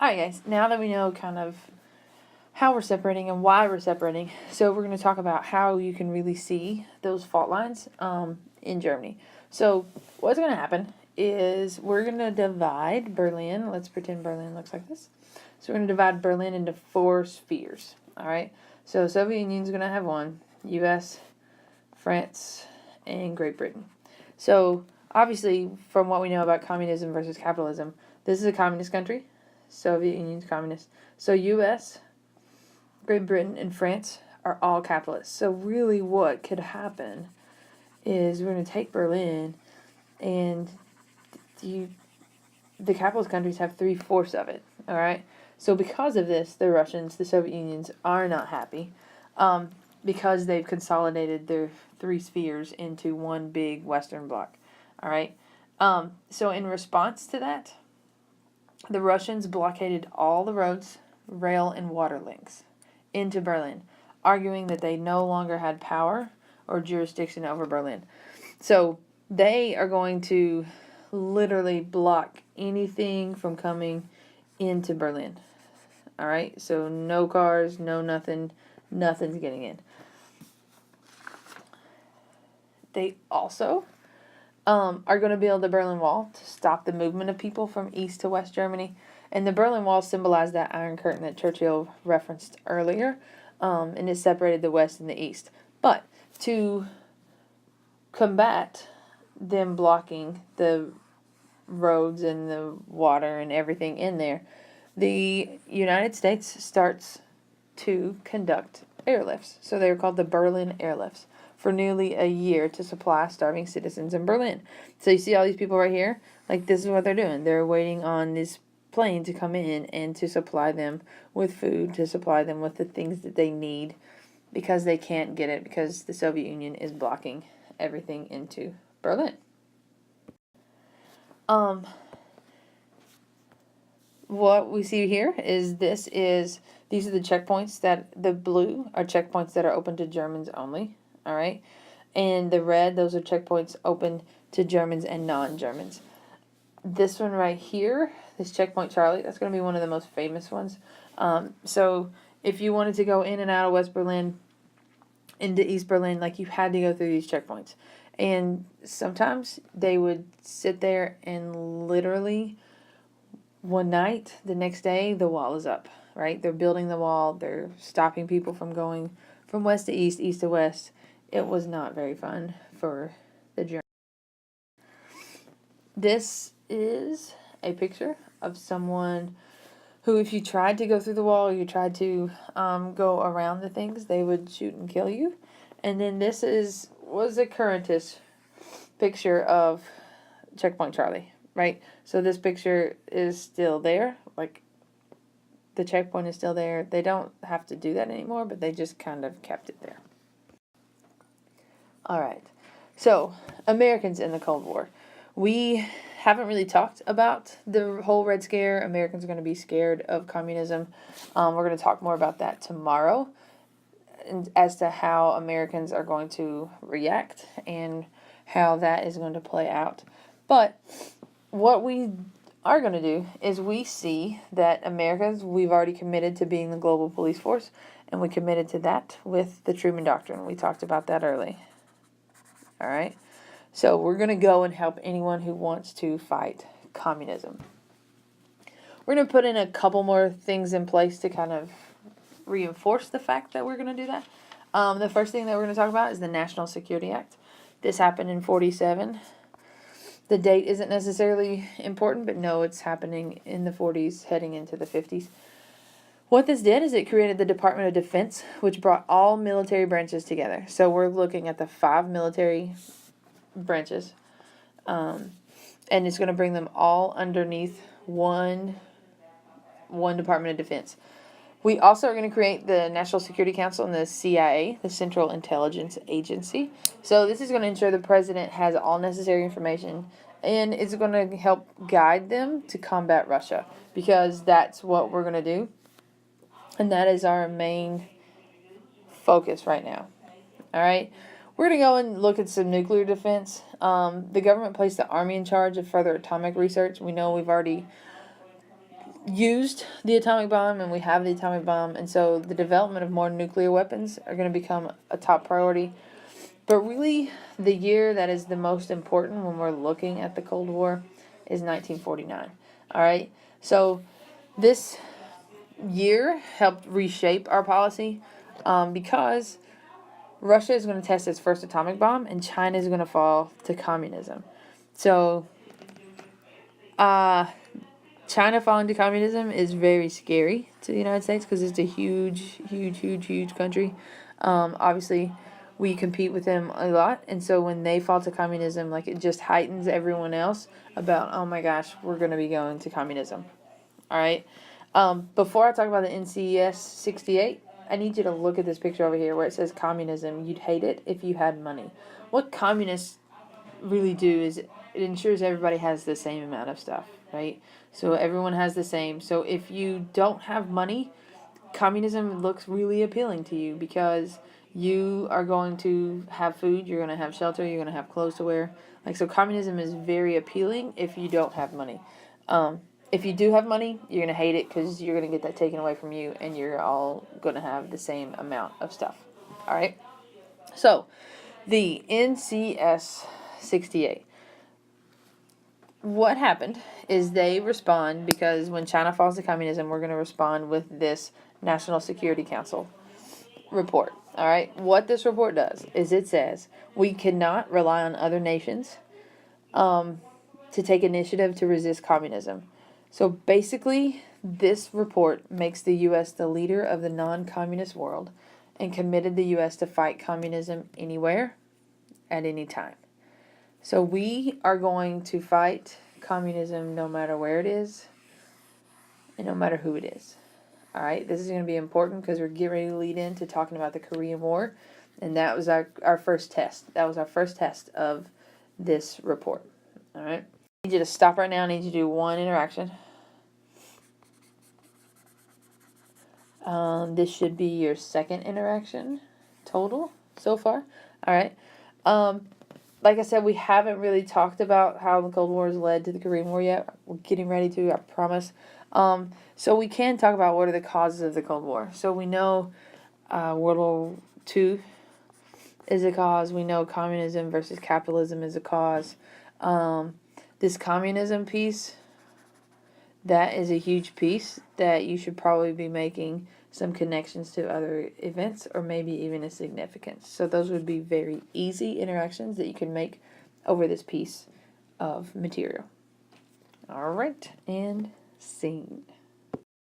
Alright guys, now that we know kind of how we're separating and why we're separating, so we're going to talk about how you can really see those fault lines in Germany. So what's going to happen is we're going to divide Berlin. Let's pretend Berlin looks like this. So we're going to divide Berlin into 4 spheres. Alright, so Soviet Union's going to have one, US, France, and Great Britain. So obviously, from what we know about communism versus capitalism, this is a communist country. Soviet Union's communist. So US, Great Britain, and France are all capitalists. So really what could happen is we're going to take Berlin, and the capitalist countries have 3/4 of it. Alright? So because of this, the Russians, the Soviet Unions, are not happy. Because they've consolidated their 3 spheres into one big Western bloc. Alright? So in response to that, the Russians blockaded all the roads, rail, and water links into Berlin, arguing that they no longer had power or jurisdiction over Berlin. So they are going to literally block anything from coming into Berlin. Alright? So no cars, no nothing, nothing's getting in. They also are going to build the Berlin Wall to stop the movement of people from East to West Germany. And the Berlin Wall symbolized that Iron Curtain that Churchill referenced earlier, and it separated the West and the East. But to combat them blocking the roads and the water and everything in there, the United States starts to conduct airlifts. So they were called the Berlin Airlifts for nearly a year to supply starving citizens in Berlin. So you see all these people right here? Like, this is what they're doing. They're waiting on this plane to come in and to supply them with food, to supply them with the things that they need, because they can't get it because the Soviet Union is blocking everything into Berlin. What we see here is these are the checkpoints that the blue are checkpoints that are open to Germans only. All right, and the red, those are checkpoints open to Germans and non-Germans. This one right here, this checkpoint Charlie, that's going to be one of the most famous ones. So if you wanted to go in and out of West Berlin into East Berlin, like, you had to go through these checkpoints. And sometimes they would sit there and literally one night, the next day, the wall is up, right? They're building the wall. They're stopping people from going from west to east, east to west. It was not very fun for the Germans. This is a picture of someone who, if you tried to go through the wall, or you tried to go around the things, they would shoot and kill you. And then this was a currentist picture of Checkpoint Charlie, right? So this picture is still there. Like, the checkpoint is still there. They don't have to do that anymore, but they just kind of kept it there. All right. So, Americans in the Cold War. We haven't really talked about the whole Red Scare. Americans are going to be scared of communism. We're going to talk more about that tomorrow, and as to how Americans are going to react and how that is going to play out. But what we are going to do is we see that we've already committed to being the global police force, and we committed to that with the Truman Doctrine. We talked about that early. All right? So we're going to go and help anyone who wants to fight communism. We're going to put in a couple more things in place to kind of reinforce the fact that we're going to do that. The first thing that we're going to talk about is the National Security Act. This happened in 1947. The date isn't necessarily important, but no, it's happening in the 40s, heading into the 50s. What this did is it created the Department of Defense, which brought all military branches together. So we're looking at the 5 military branches, and it's going to bring them all underneath one Department of Defense. We also are going to create the National Security Council and the CIA, the Central Intelligence Agency. So this is going to ensure the president has all necessary information, and it's going to help guide them to combat Russia, because that's what we're going to do, and that is our main focus right now. All right? We're going to go and look at some nuclear defense. The government placed the Army in charge of further atomic research. We know we've already used the atomic bomb and we have the atomic bomb, and so the development of more nuclear weapons are going to become a top priority. But really, the year that is the most important when we're looking at the Cold War is 1949. All right? So this year helped reshape our policy because Russia is going to test its first atomic bomb and China is going to fall to communism. So, China falling to communism is very scary to the United States because it's a huge country. Obviously, we compete with them a lot, and so when they fall to communism, like, it just heightens everyone else about, oh my gosh, we're going to be going to communism. All right. Before I talk about the NCES 68, I need you to look at this picture over here where it says communism. You'd hate it if you had money. What communists really do is it ensures everybody has the same amount of stuff, right? So everyone has the same. So if you don't have money, communism looks really appealing to you because you are going to have food, you're going to have shelter, you're going to have clothes to wear. Like, so communism is very appealing if you don't have money. If you do have money, you're going to hate it because you're going to get that taken away from you and you're all going to have the same amount of stuff. All right? So, the NCS 68. What happened is they respond because when China falls to communism, we're going to respond with this National Security Council report. All right? What this report does is it says we cannot rely on other nations to take initiative to resist communism. So basically, this report makes the U.S. the leader of the non-communist world and committed the U.S. to fight communism anywhere, at any time. So we are going to fight communism no matter where it is and no matter who it is. All right, this is going to be important because we're getting ready to lead into talking about the Korean War, and that was our first test. That was our first test of this report. All right, I need you to stop right now. I need you to do one interaction. This should be your second interaction total so far. All right. Like I said, we haven't really talked about how the Cold War has led to the Korean War yet. We're getting ready to, I promise. So we can talk about what are the causes of the Cold War. So we know World War II is a cause. We know communism versus capitalism is a cause. This communism piece, that is a huge piece that you should probably be making some connections to other events or maybe even a significance. So those would be very easy interactions that you can make over this piece of material. All right, and scene.